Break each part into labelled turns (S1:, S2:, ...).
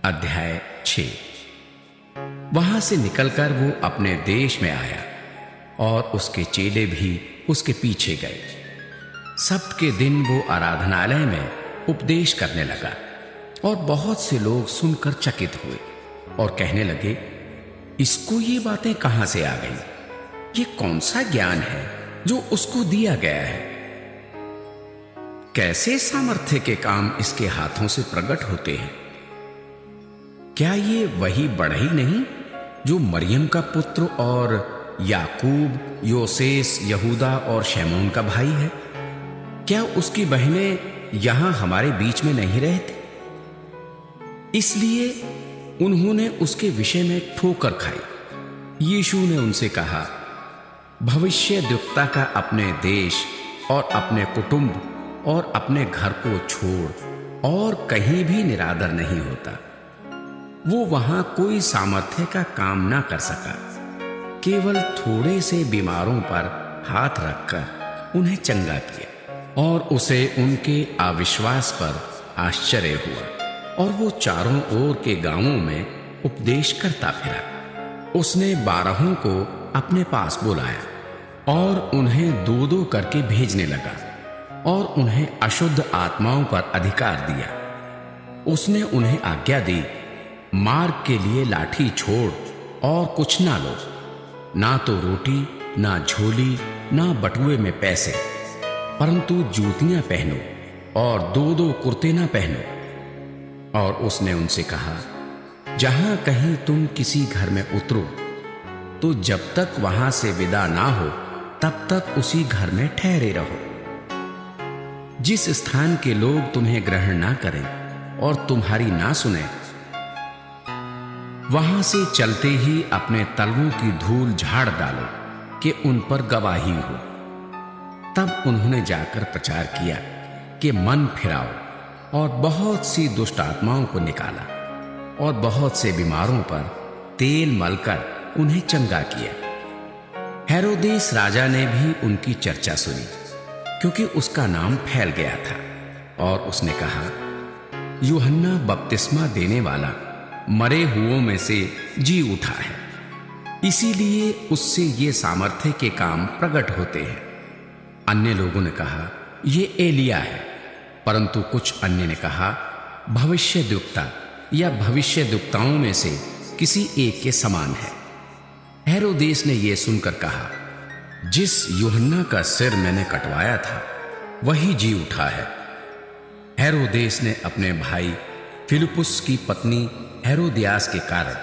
S1: अध्याय 6। वहां से निकलकर वो अपने देश में आया और उसके चेले भी उसके पीछे गए। सब्त के दिन वो आराधनालय में उपदेश करने लगा और बहुत से लोग सुनकर चकित हुए और कहने लगे, इसको ये बातें कहां से आ गई? ये कौन सा ज्ञान है जो उसको दिया गया है? कैसे सामर्थ्य के काम इसके हाथों से प्रकट होते हैं? क्या ये वही बढ़ई नहीं जो मरियम का पुत्र और याकूब, योसेस, यहूदा और शैमोन का भाई है? क्या उसकी बहनें यहां हमारे बीच में नहीं रहती? इसलिए उन्होंने उसके विषय में ठोकर खाई। यीशु ने उनसे कहा, भविष्यद्वक्ता का अपने देश और अपने कुटुंब और अपने घर को छोड़ और कहीं भी निरादर नहीं होता। वो वहां कोई सामर्थ्य का काम ना कर सका, केवल थोड़े से बीमारों पर हाथ रखकर उन्हें चंगा किया। और उसे उनके अविश्वास पर आश्चर्य हुआ और वो चारों ओर के गांवों में उपदेश करता फिरा। उसने 12 को अपने पास बुलाया और उन्हें दो दो करके भेजने लगा और उन्हें अशुद्ध आत्माओं पर अधिकार दिया। उसने उन्हें आज्ञा दी, मार्ग के लिए लाठी छोड़ और कुछ ना लो, ना तो रोटी, ना झोली, ना बटुए में पैसे, परंतु जूतियां पहनो और 2-2 कुर्ते ना पहनो। और उसने उनसे कहा, जहां कहीं तुम किसी घर में उतरो तो जब तक वहां से विदा ना हो तब तक उसी घर में ठहरे रहो। जिस स्थान के लोग तुम्हें ग्रहण ना करें और तुम्हारी ना सुने, वहां से चलते ही अपने तलवों की धूल झाड़ डालो कि उन पर गवाही हो। तब उन्होंने जाकर प्रचार किया कि मन फिराओ और बहुत सी दुष्ट आत्माओं को निकाला और बहुत से बीमारों पर तेल मलकर उन्हें चंगा किया। हेरोदेस राजा ने भी उनकी चर्चा सुनी, क्योंकि उसका नाम फैल गया था। और उसने कहा, यूहन्ना बपतिस्मा देने वाला मरे हुओं में से जी उठा है, इसीलिए उससे ये सामर्थ्य के काम प्रकट होते हैं। अन्य लोगों ने कहा, ये एलिया है, परंतु कुछ अन्य ने कहा, भविष्यद्वक्ता या भविष्यद्वक्ताओं में से किसी एक के समान है। हेरोदेस ने यह सुनकर कहा, जिस यूहन्ना का सिर मैंने कटवाया था वही जी उठा है। हेरोदेस ने अपने भाई फिलिपुस की पत्नी हेरोदियास के कारण,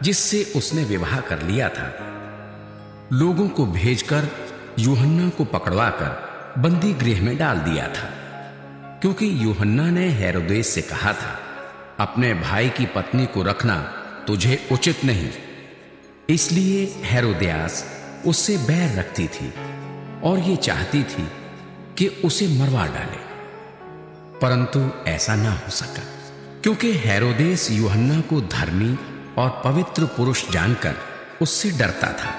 S1: जिससे उसने विवाह कर लिया था, लोगों को भेजकर यूहन्ना को पकड़वाकर बंदी गृह में डाल दिया था, क्योंकि यूहन्ना ने हेरोदेस से कहा था, अपने भाई की पत्नी को रखना तुझे उचित नहीं। इसलिए हेरोदियास उससे बैर रखती थी और ये चाहती थी कि उसे मरवा डाले, परंतु ऐसा ना हो सका, क्योंकि हेरोदेस यूहन्ना को धर्मी और पवित्र पुरुष जानकर उससे डरता था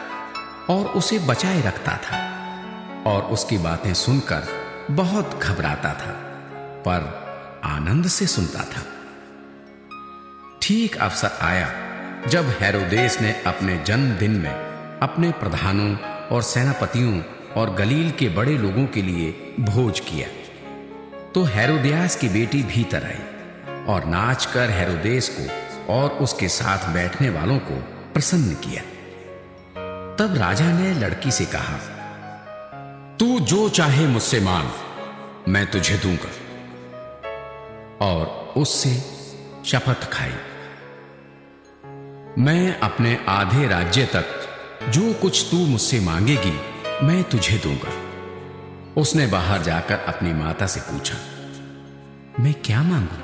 S1: और उसे बचाए रखता था और उसकी बातें सुनकर बहुत घबराता था, पर आनंद से सुनता था। ठीक अवसर आया जब हेरोदेस ने अपने जन्मदिन में अपने प्रधानों और सेनापतियों और गलील के बड़े लोगों के लिए भोज किया, तो हेरोदियास की बेटी भीतर आई और नाचकर हेरोदेस को और उसके साथ बैठने वालों को प्रसन्न किया। तब राजा ने लड़की से कहा, तू जो चाहे मुझसे मांग, मैं तुझे दूंगा। और उससे शपथ खाई, मैं अपने आधे राज्य तक जो कुछ तू मुझसे मांगेगी मैं तुझे दूंगा। उसने बाहर जाकर अपनी माता से पूछा, मैं क्या मांगू?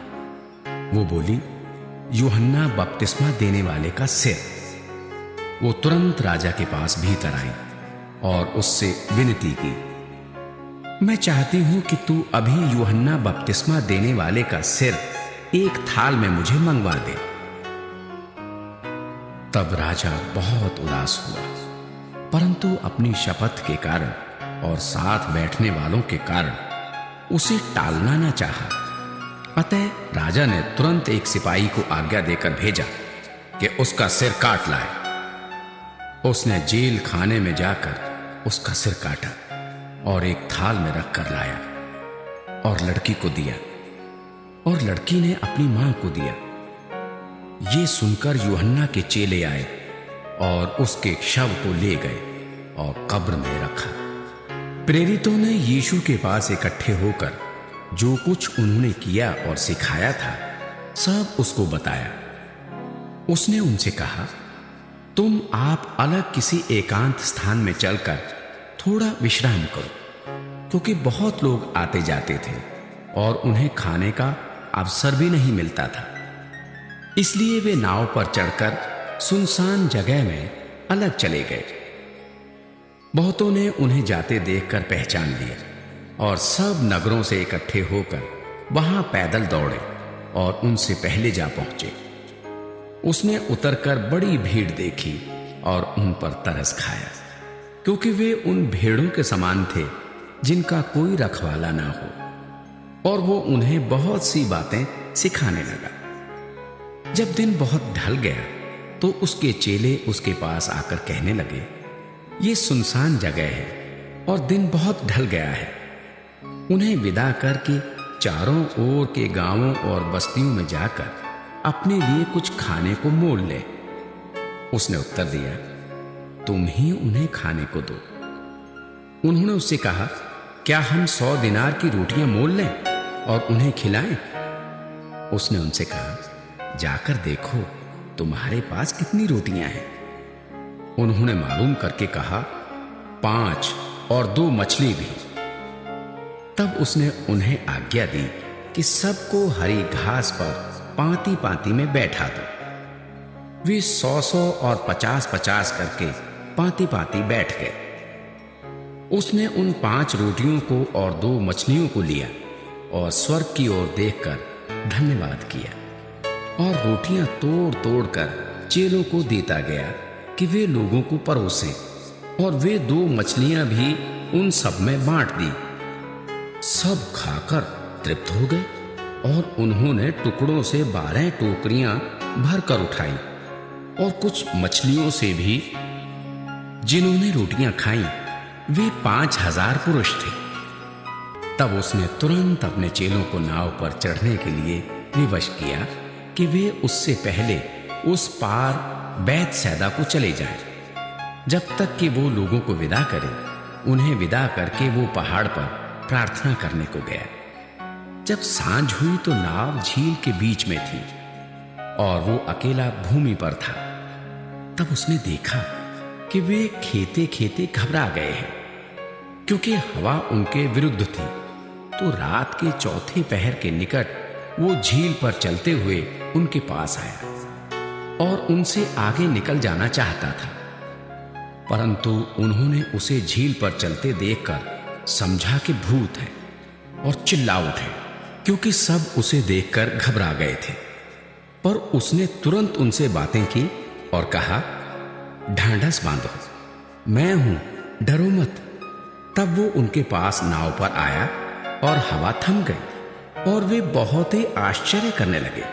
S1: वो बोली, यूहन्ना बपतिस्मा देने वाले का सिर। वो तुरंत राजा के पास भीतर आई और उससे विनती की, मैं चाहती हूं कि तू अभी यूहन्ना बपतिस्मा देने वाले का सिर एक थाल में मुझे मंगवा दे। तब राजा बहुत उदास हुआ, परंतु अपनी शपथ के कारण और साथ बैठने वालों के कारण उसे टालना न चाहा। अतः राजा ने तुरंत एक सिपाही को आज्ञा देकर भेजा कि उसका सिर काट लाए। उसने जेल खाने में जाकर उसका सिर काटा और एक थाल में रख कर लाया और लड़की को दिया, और लड़की ने अपनी मां को दिया। ये सुनकर यूहन्ना के चेले आए और उसके शव को ले गए और कब्र में रखा। प्रेरितों ने यीशु के पास इकट्ठे होकर जो कुछ उन्होंने किया और सिखाया था सब उसको बताया। उसने उनसे कहा, तुम आप अलग किसी एकांत स्थान में चलकर थोड़ा विश्राम करो, क्योंकि बहुत लोग आते जाते थे और उन्हें खाने का अवसर भी नहीं मिलता था। इसलिए वे नाव पर चढ़कर सुनसान जगह में अलग चले गए। बहुतों ने उन्हें जाते देखकर पहचान लिया और सब नगरों से इकट्ठे होकर वहां पैदल दौड़े और उनसे पहले जा पहुंचे। उसने उतरकर बड़ी भीड़ देखी और उन पर तरस खाया, क्योंकि वे उन भेड़ों के समान थे जिनका कोई रखवाला ना हो, और वो उन्हें बहुत सी बातें सिखाने लगा। जब दिन बहुत ढल गया तो उसके चेले उसके पास आकर कहने लगे, ये सुनसान जगह है और दिन बहुत ढल गया है, उन्हें विदा करके चारों ओर के गांवों और बस्तियों में जाकर अपने लिए कुछ खाने को मोल ले। उसने उत्तर दिया, तुम ही उन्हें खाने को दो। उन्होंने उससे कहा, क्या हम 100 दिनार की रोटियां मोल लें और उन्हें खिलाएं? उसने उनसे कहा, जाकर देखो तुम्हारे पास कितनी रोटियां हैं। उन्होंने मालूम करके कहा, 5 और 2 मछली भी। तब उसने उन्हें आज्ञा दी कि सबको हरी घास पर पांति पांति में बैठा दो। वे 100 और 50 करके पांति पांति बैठ गए। उसने उन 5 रोटियों को और 2 मछलियों को लिया और स्वर्ग की ओर देखकर धन्यवाद किया और रोटियां तोड़ तोड़ कर चेलों को देता गया कि वे लोगों को परोसें, और वे 2 मछलियां भी उन सब में बांट दी। सब खाकर तृप्त हो गए और उन्होंने टुकड़ों से 12 टोकरियां भरकर उठाई, और कुछ मछलियों से भी। जिन्होंने रोटियां खाई वे 5000 पुरुष थे। तब उसने तुरंत अपने चेलों को नाव पर चढ़ने के लिए विवश किया कि वे उससे पहले उस पार बैतसैदा को चले जाएं, जब तक कि वो लोगों को विदा करे। उन्हें विदा करके वो पहाड़ पर प्रार्थना करने को गया। जब सांझ हुई तो नाव झील के बीच में थी और वो अकेला भूमि पर था। तब उसने देखा कि वे खेते खेते घबरा गए हैं, क्योंकि हवा उनके विरुद्ध थी। तो रात के 4थे पहर के निकट वो झील पर चलते हुए उनके पास आया और उनसे आगे निकल जाना चाहता था, परंतु उन्होंने उसे झील पर चलते देखकर समझा कि भूत है और चिल्ला उठे, क्योंकि सब उसे देखकर घबरा गए थे। पर उसने तुरंत उनसे बातें की और कहा, ढांढस बांधो, मैं हूं, डरो मत। तब वो उनके पास नाव पर आया और हवा थम गई और वे बहुत ही आश्चर्य करने लगे।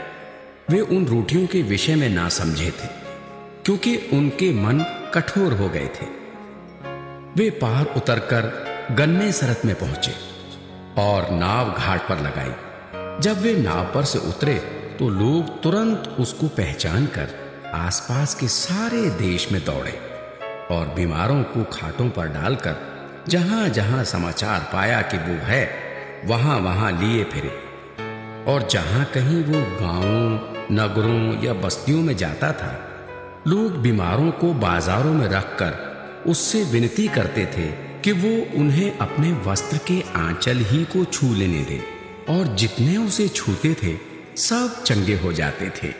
S1: वे उन रोटियों के विषय में ना समझे थे, क्योंकि उनके मन कठोर हो गए थे। वे पार उतरकर गन्नेसरत में पहुंचे और नाव घाट पर लगाई। जब वे नाव पर से उतरे तो लोग तुरंत उसको पहचान कर आसपास के सारे देश में दौड़े और बीमारों को खाटों पर डालकर जहां जहां समाचार पाया कि वो है वहां वहां लिए फिरे। और जहां कहीं वो गांवों, नगरों या बस्तियों में जाता था, लोग बीमारों को बाजारों में रखकर उससे विनती करते थे कि वो उन्हें अपने वस्त्र के आंचल ही को छू लेने दे, और जितने उसे छूते थे सब चंगे हो जाते थे।